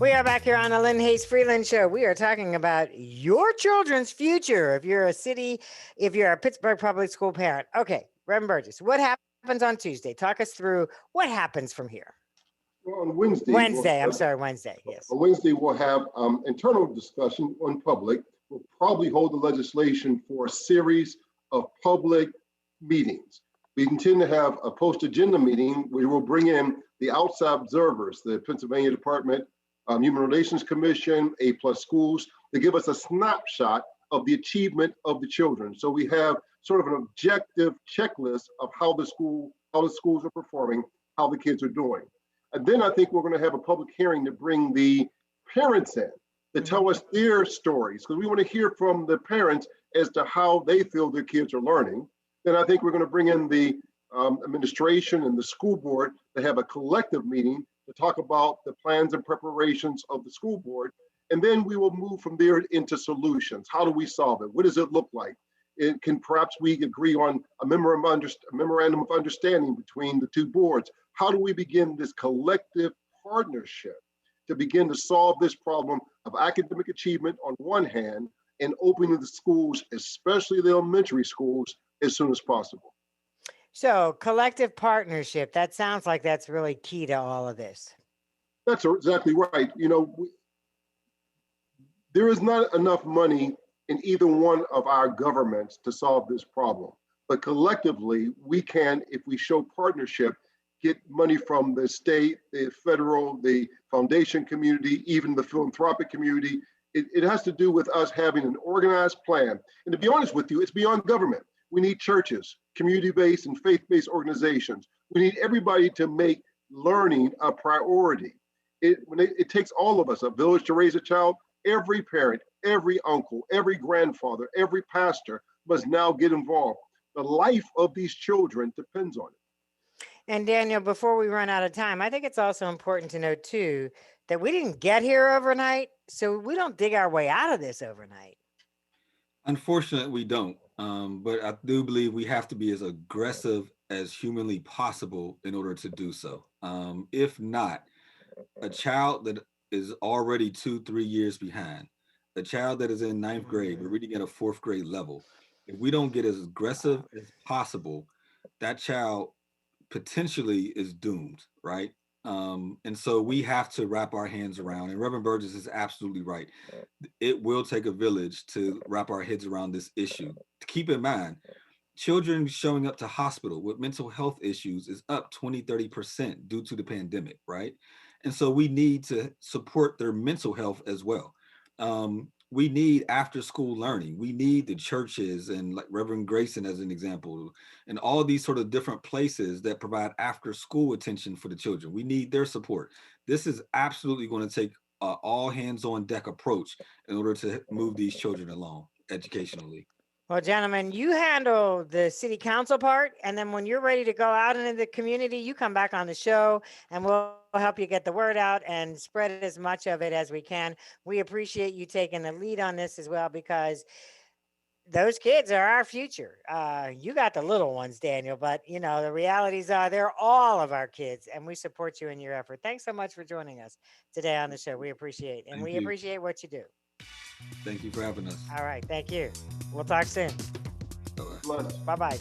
We are back here on the Lynne Hayes Freeland Show. We are talking about your children's future. If you're a Pittsburgh public school parent. Okay, Reverend Burgess, what happens on Tuesday? Talk us through what happens from here. Well, on Wednesday, Wednesday, yes. On Wednesday, we'll have internal discussion on public. We'll probably hold the legislation for a series of public meetings. We intend to have a post-agenda meeting where we'll bring in the outside observers, the Pennsylvania Department Human Relations Commission, A+ Schools, to give us a snapshot of the achievement of the children. So we have sort of an objective checklist of how the schools are performing, how the kids are doing. And then I think we're going to have a public hearing to bring the parents in to tell us their stories, because we want to hear from the parents as to how they feel their kids are learning. Then I think we're going to bring in the administration and the school board to have a collective meeting to talk about the plans and preparations of the school board. And then we will move from there into solutions. How do we solve it? What does it look like? Perhaps we agree on a memorandum of understanding between the two boards. How do we begin this collective partnership to begin to solve this problem of academic achievement on one hand and opening the schools, especially the elementary schools, as soon as possible? So collective partnership, that sounds like that's really key to all of this. That's exactly right. You know, there is not enough money in either one of our governments to solve this problem. But collectively, we can, if we show partnership, get money from the state, the federal, the foundation community, even the philanthropic community. It has to do with us having an organized plan. And to be honest with you, it's beyond government. We need churches, community-based and faith-based organizations. We need everybody to make learning a priority. It takes all of us, a village to raise a child. Every parent, every uncle, every grandfather, every pastor must now get involved. The life of these children depends on it. And Daniel, before we run out of time, I think it's also important to note too, that we didn't get here overnight, so we don't dig our way out of this overnight. Unfortunately, we don't. But I do believe we have to be as aggressive as humanly possible in order to do so. If not, a child that is already 2-3 years behind, a child that is in 9th grade, but reading at a 4th grade level, if we don't get as aggressive as possible, that child potentially is doomed, right? And so we have to wrap our hands around, and Reverend Burgess is absolutely right. It will take a village to wrap our heads around this issue. Keep in mind, children showing up to hospital with mental health issues is up 20-30% due to the pandemic, right? And so we need to support their mental health as well. We need after school learning. We need the churches and like Reverend Grayson as an example, and all these sort of different places that provide after school attention for the children. We need their support. This is absolutely going to take all hands on deck approach in order to move these children along educationally. Well, gentlemen, you handle the city council part, and then when you're ready to go out into the community, you come back on the show and we'll help you get the word out and spread as much of it as we can. We appreciate you taking the lead on this as well, because those kids are our future. You got the little ones, Daniel, but you know, the realities are they're all of our kids, and we support you in your effort. Thanks so much for joining us today on the show. We appreciate it, and we appreciate what you do. Thank you for having us. All right. Thank you. We'll talk soon. Bye-bye. Bye-bye.